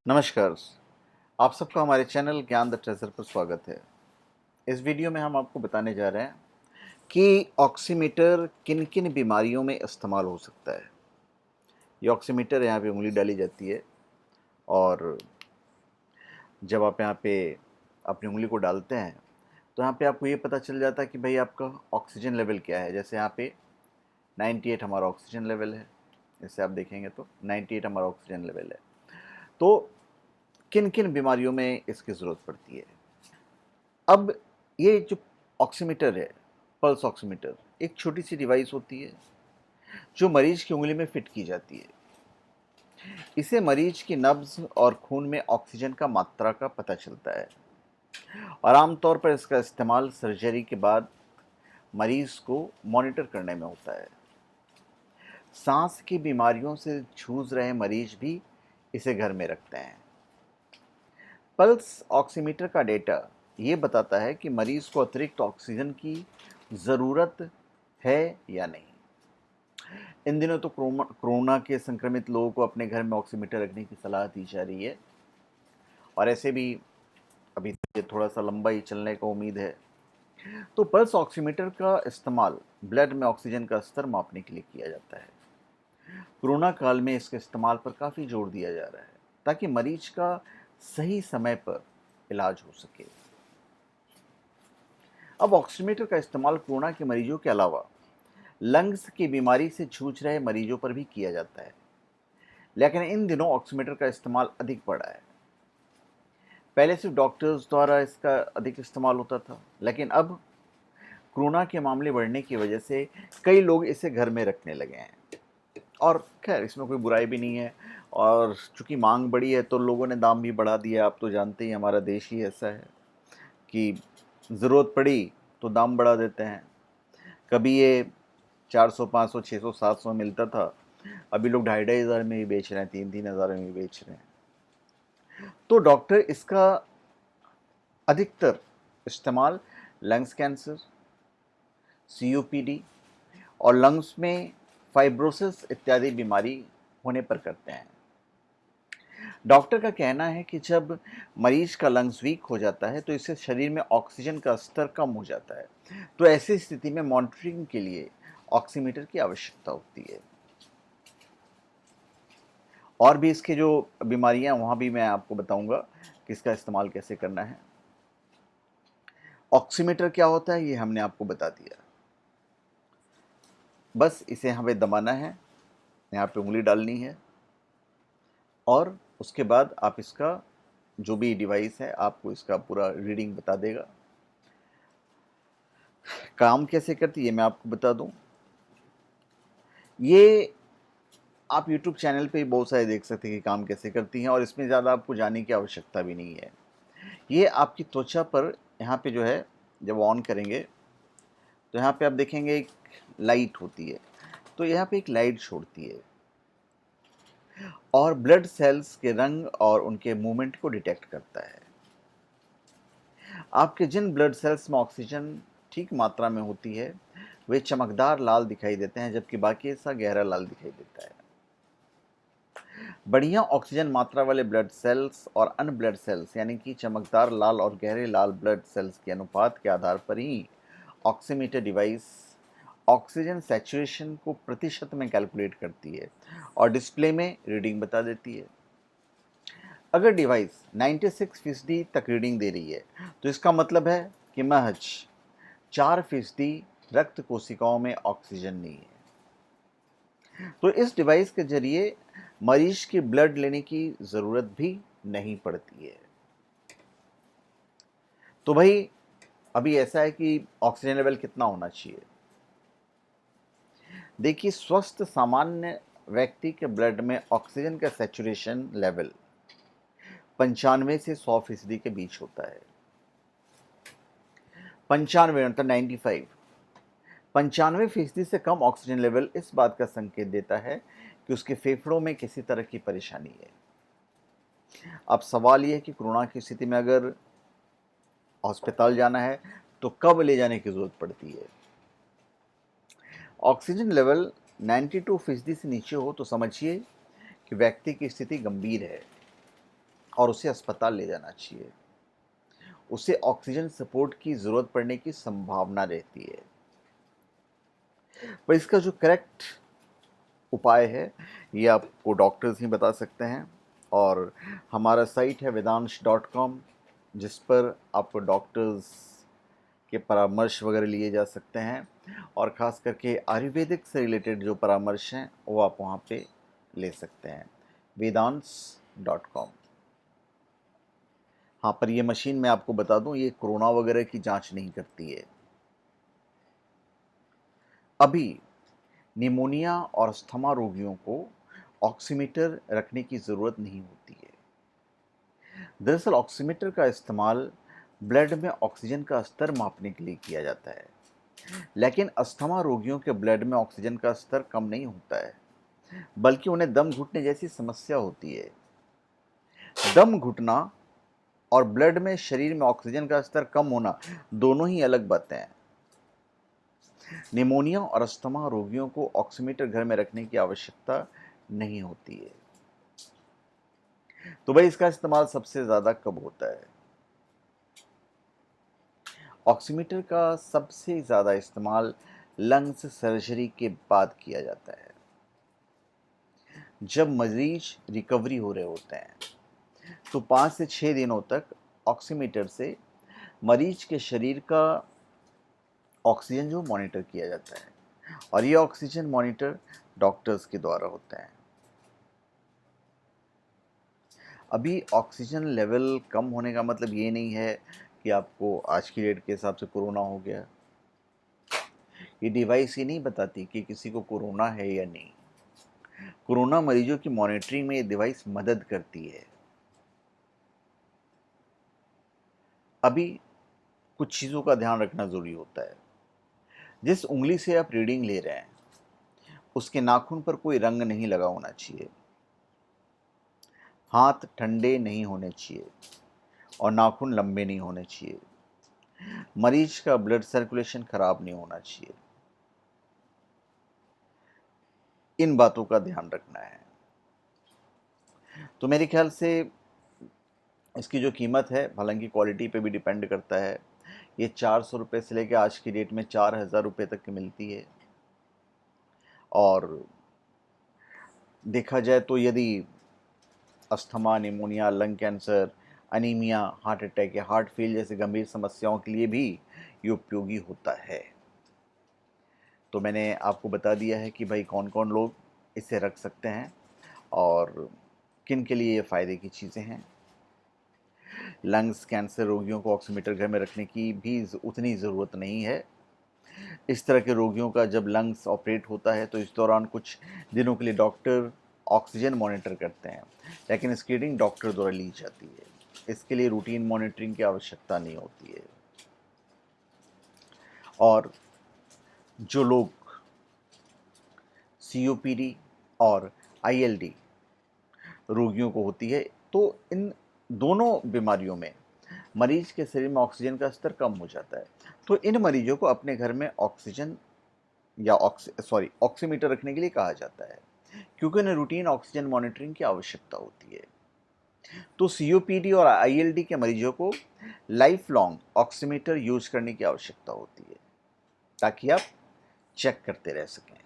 नमस्कार। आप सबका हमारे चैनल ज्ञान द ट्रेजर पर स्वागत है। इस वीडियो में हम आपको बताने जा रहे हैं कि ऑक्सीमीटर किन किन बीमारियों में इस्तेमाल हो सकता है। ये ऑक्सीमीटर यहाँ पे उंगली डाली जाती है और जब आप यहाँ पे अपनी उंगली को डालते हैं तो यहाँ पे आपको ये पता चल जाता है कि भाई आपका ऑक्सीजन लेवल क्या है। जैसे यहाँ पे 98 हमारा ऑक्सीजन लेवल है। जैसे आप देखेंगे तो 98 हमारा ऑक्सीजन लेवल है। तो किन किन बीमारियों में इसकी ज़रूरत पड़ती है। अब ये जो ऑक्सीमीटर है, पल्स ऑक्सीमीटर, एक छोटी सी डिवाइस होती है जो मरीज की उंगली में फिट की जाती है। इसे मरीज की नब्ज और खून में ऑक्सीजन का मात्रा का पता चलता है और आमतौर पर इसका इस्तेमाल सर्जरी के बाद मरीज को मॉनिटर करने में होता है। सांस की बीमारियों से जूझ रहे मरीज भी इसे घर में रखते हैं। पल्स ऑक्सीमीटर का डेटा ये बताता है कि मरीज को अतिरिक्त ऑक्सीजन की ज़रूरत है या नहीं। इन दिनों तो कोरोना के संक्रमित लोगों को अपने घर में ऑक्सीमीटर रखने की सलाह दी जा रही है और ऐसे भी अभी ये थोड़ा सा लंबा ही चलने का उम्मीद है। तो पल्स ऑक्सीमीटर का इस्तेमाल ब्लड में ऑक्सीजन का स्तर मापने के लिए किया जाता है। कोरोना काल में इसके इस्तेमाल पर काफ़ी जोर दिया जा रहा है ताकि मरीज का सही समय पर इलाज हो सके। अब ऑक्सीमीटर का इस्तेमाल कोरोना के मरीजों के अलावा लंग्स की बीमारी से जूझ रहे मरीजों पर भी किया जाता है, लेकिन इन दिनों ऑक्सीमीटर का इस्तेमाल अधिक बढ़ा है। पहले सिर्फ डॉक्टर्स द्वारा इसका अधिक इस्तेमाल होता था, लेकिन अब कोरोना के मामले बढ़ने की वजह से कई लोग इसे घर में रखने लगे हैं। और खैर इसमें कोई बुराई भी नहीं है और चूंकि मांग बढ़ी है तो लोगों ने दाम भी बढ़ा दिया। आप तो जानते ही हमारा देश ही ऐसा है कि ज़रूरत पड़ी तो दाम बढ़ा देते हैं। कभी ये 400, 500, 600, 700 मिलता था, अभी लोग 2,500 में ही बेच रहे हैं, 3,000 में ही बेच रहे हैं। तो डॉक्टर इसका अधिकतर इस्तेमाल लंग्स कैंसर, सीओपीडी और लंग्स में फाइब्रोसिस इत्यादि बीमारी होने पर करते हैं। डॉक्टर का कहना है कि जब मरीज का लंग्स वीक हो जाता है तो इससे शरीर में ऑक्सीजन का स्तर कम हो जाता है। तो ऐसी स्थिति में मॉनिटरिंग के लिए ऑक्सीमीटर की आवश्यकता होती है। और भी इसके जो बीमारियां वहाँ भी मैं आपको बताऊंगा कि इसका इस्तेमाल कैसे करना है। ऑक्सीमीटर क्या होता है ये हमने आपको बता दिया। बस इसे हमें दबाना है, यहाँ पे उंगली डालनी है और उसके बाद आप इसका जो भी डिवाइस है आपको इसका पूरा रीडिंग बता देगा। काम कैसे करती है मैं आपको बता दूं। ये आप YouTube चैनल पे बहुत सारे देख सकते हैं कि काम कैसे करती हैं और इसमें ज़्यादा आपको जानने की आवश्यकता भी नहीं है। ये आपकी त्वचा पर यहाँ पे जो है जब ऑन करेंगे तो यहाँ पे आप देखेंगे एक लाइट होती है, तो यहाँ पे एक लाइट छोड़ती है और ब्लड सेल्स के रंग और उनके मूवमेंट को डिटेक्ट करता है। आपके जिन ब्लड सेल्स में ऑक्सीजन ठीक मात्रा में होती है वे चमकदार लाल दिखाई देते हैं, जबकि बाकी सा गहरा लाल दिखाई देता है। बढ़िया ऑक्सीजन मात्रा वाले ब्लड सेल्स और अन ब्लड सेल्स यानी कि चमकदार लाल और गहरे लाल ब्लड सेल्स के अनुपात के आधार पर ही ऑक्सीमीटर डिवाइस ऑक्सीजन सैचुरेशन को प्रतिशत में कैलकुलेट करती है और डिस्प्ले में रीडिंग बता देती है। अगर डिवाइस 96% तक रीडिंग दे रही है तो इसका मतलब है कि महज 4% रक्त कोशिकाओं में ऑक्सीजन नहीं है। तो इस डिवाइस के जरिए मरीज की ब्लड लेने की ज़रूरत भी नहीं पड़ती है। तो भाई अभी ऐसा है कि ऑक्सीजन लेवल कितना होना चाहिए। देखिए, स्वस्थ सामान्य व्यक्ति के ब्लड में ऑक्सीजन का सैचुरेशन लेवल 95 से 100% के बीच होता है। 95 मतलब 95। 95% से कम ऑक्सीजन लेवल इस बात का संकेत देता है कि उसके फेफड़ों में किसी तरह की परेशानी है। अब सवाल ये है कि कोरोना की स्थिति में अगर अस्पताल जाना है तो कब ले जाने की ज़रूरत पड़ती है। ऑक्सीजन लेवल 92% से नीचे हो तो समझिए कि व्यक्ति की स्थिति गंभीर है। और उसे अस्पताल ले जाना चाहिए। उसे ऑक्सीजन सपोर्ट की ज़रूरत पड़ने की संभावना रहती है। पर इसका जो करेक्ट उपाय है, ये आपको डॉक्टर्स ही बता सकते हैं। और हमारा साइट है vedansh.com, जिस पर आपको डॉक्टर्स के परामर्श वगैरह लिए जा सकते हैं, और ख़ास करके आयुर्वेदिक से रिलेटेड जो परामर्श हैं वो आप वहाँ पे ले सकते हैं, vedansh.com। हाँ, पर ये मशीन मैं आपको बता दूं, ये कोरोना वगैरह की जांच नहीं करती है। अभी निमोनिया और अस्थमा रोगियों को ऑक्सीमीटर रखने की ज़रूरत नहीं होती है। दरअसल ऑक्सीमीटर का इस्तेमाल ब्लड में ऑक्सीजन का स्तर मापने के लिए किया जाता है, लेकिन अस्थमा रोगियों के ब्लड में ऑक्सीजन का स्तर कम नहीं होता है, बल्कि उन्हें दम घुटने जैसी समस्या होती है। दम घुटना और ब्लड में शरीर में ऑक्सीजन का स्तर कम होना दोनों ही अलग बातें हैं। निमोनिया और अस्थमा रोगियों को ऑक्सीमीटर घर में रखने की आवश्यकता नहीं होती है। तो भाई इसका इस्तेमाल सबसे ज़्यादा कब होता है? ऑक्सीमीटर का सबसे ज़्यादा इस्तेमाल लंग्स सर्जरी के बाद किया जाता है, जब मरीज रिकवरी हो रहे होते हैं। तो 5 से 6 दिनों तक ऑक्सीमीटर से मरीज के शरीर का ऑक्सीजन जो मॉनिटर किया जाता है, और ये ऑक्सीजन मॉनिटर डॉक्टर्स के द्वारा होता है। अभी ऑक्सीजन लेवल कम होने का मतलब ये नहीं है कि आपको आज की डेट के हिसाब से कोरोना हो गया। ये डिवाइस ये नहीं बताती कि किसी को कोरोना है या नहीं। कोरोना मरीजों की मॉनिटरिंग में ये डिवाइस मदद करती है। अभी कुछ चीज़ों का ध्यान रखना ज़रूरी होता है। जिस उंगली से आप रीडिंग ले रहे हैं, उसके नाखून पर कोई रंग नहीं लगा होना चाहिए, हाथ ठंडे नहीं होने चाहिए, और नाखून लंबे नहीं होने चाहिए। मरीज का ब्लड सर्कुलेशन खराब नहीं होना चाहिए। इन बातों का ध्यान रखना है। तो मेरे ख्याल से इसकी जो कीमत है, हालांकि क्वालिटी पे भी डिपेंड करता है, ये 400 रुपये से लेकर आज की डेट में 4000 रुपये तक की मिलती है। और देखा जाए तो यदि asthma, pneumonia, lung cancer, anaemia, heart attack या हार्ट फेल जैसे गंभीर समस्याओं के लिए भी ये उपयोगी होता है। तो मैंने आपको बता दिया है कि भाई कौन कौन लोग इसे रख सकते हैं और किन के लिए ये फ़ायदे की चीज़ें हैं। लंग्स कैंसर रोगियों को ऑक्सीमीटर घर में रखने की भी उतनी ज़रूरत नहीं है। इस तरह के रोगियों का जब लंग्स ऑपरेट होता है तो इस दौरान कुछ दिनों के लिए डॉक्टर ऑक्सीजन मॉनिटर करते हैं, लेकिन स्क्रीनिंग डॉक्टर द्वारा ली जाती है। इसके लिए रूटीन मॉनिटरिंग की आवश्यकता नहीं होती है। और जो लोग सीओपीडी और आईएलडी रोगियों को होती है, तो इन दोनों बीमारियों में मरीज के शरीर में ऑक्सीजन का स्तर कम हो जाता है। तो इन मरीजों को अपने घर में ऑक्सीजन या ऑक्सीमीटर रखने के लिए कहा जाता है, क्योंकि उन्हें रूटीन ऑक्सीजन मॉनिटरिंग की आवश्यकता होती है। तो सीओपीडी और आईएलडी के मरीजों को लाइफ लॉन्ग ऑक्सीमीटर यूज करने की आवश्यकता होती है, ताकि आप चेक करते रह सकें।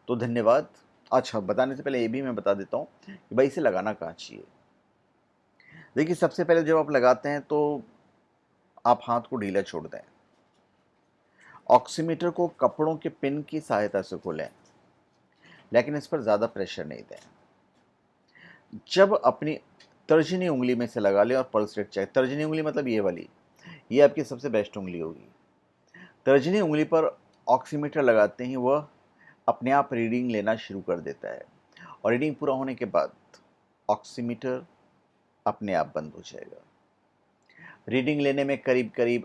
तो धन्यवाद। अच्छा, बताने से पहले ये भी मैं बता देता हूँ कि भाई इसे लगाना कहाँ चाहिए। देखिए, सबसे पहले जब आप लगाते हैं तो आप हाथ को ढीला छोड़ दें। ऑक्सीमीटर को कपड़ों के पिन की सहायता से खोलें, लेकिन इस पर ज़्यादा प्रेशर नहीं दें। जब अपनी तर्जनी उंगली में से लगा लें और पल्स रेट चेक। तर्जनी उंगली मतलब ये वाली, ये आपकी सबसे बेस्ट उंगली होगी। तर्जनी उंगली पर ऑक्सीमीटर लगाते ही वह अपने आप रीडिंग लेना शुरू कर देता है, और रीडिंग पूरा होने के बाद ऑक्सीमीटर अपने आप बंद हो जाएगा। रीडिंग लेने में करीब करीब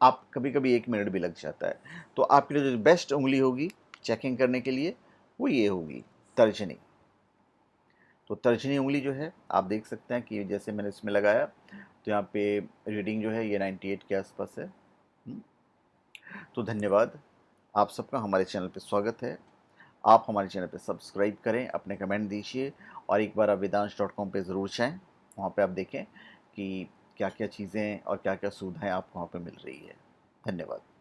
आप कभी कभी 1 मिनट भी लग जाता है। तो आपके लिए जो बेस्ट उंगली होगी चेकिंग करने के लिए वो ये होगी, तर्जनी। तो तर्जनी उंगली जो है आप देख सकते हैं कि जैसे मैंने इसमें लगाया तो यहाँ पे रीडिंग जो है ये 98 के आसपास है। तो धन्यवाद। आप सबका हमारे चैनल पे स्वागत है। आप हमारे चैनल पे सब्सक्राइब करें, अपने कमेंट दीजिए और एक बार आप वेदांश.com पे ज़रूर जाएँ। वहाँ पे आप देखें कि क्या-क्या चीज़ें और क्या-क्या सुविधाएँ आपको वहाँ पे मिल रही है। धन्यवाद।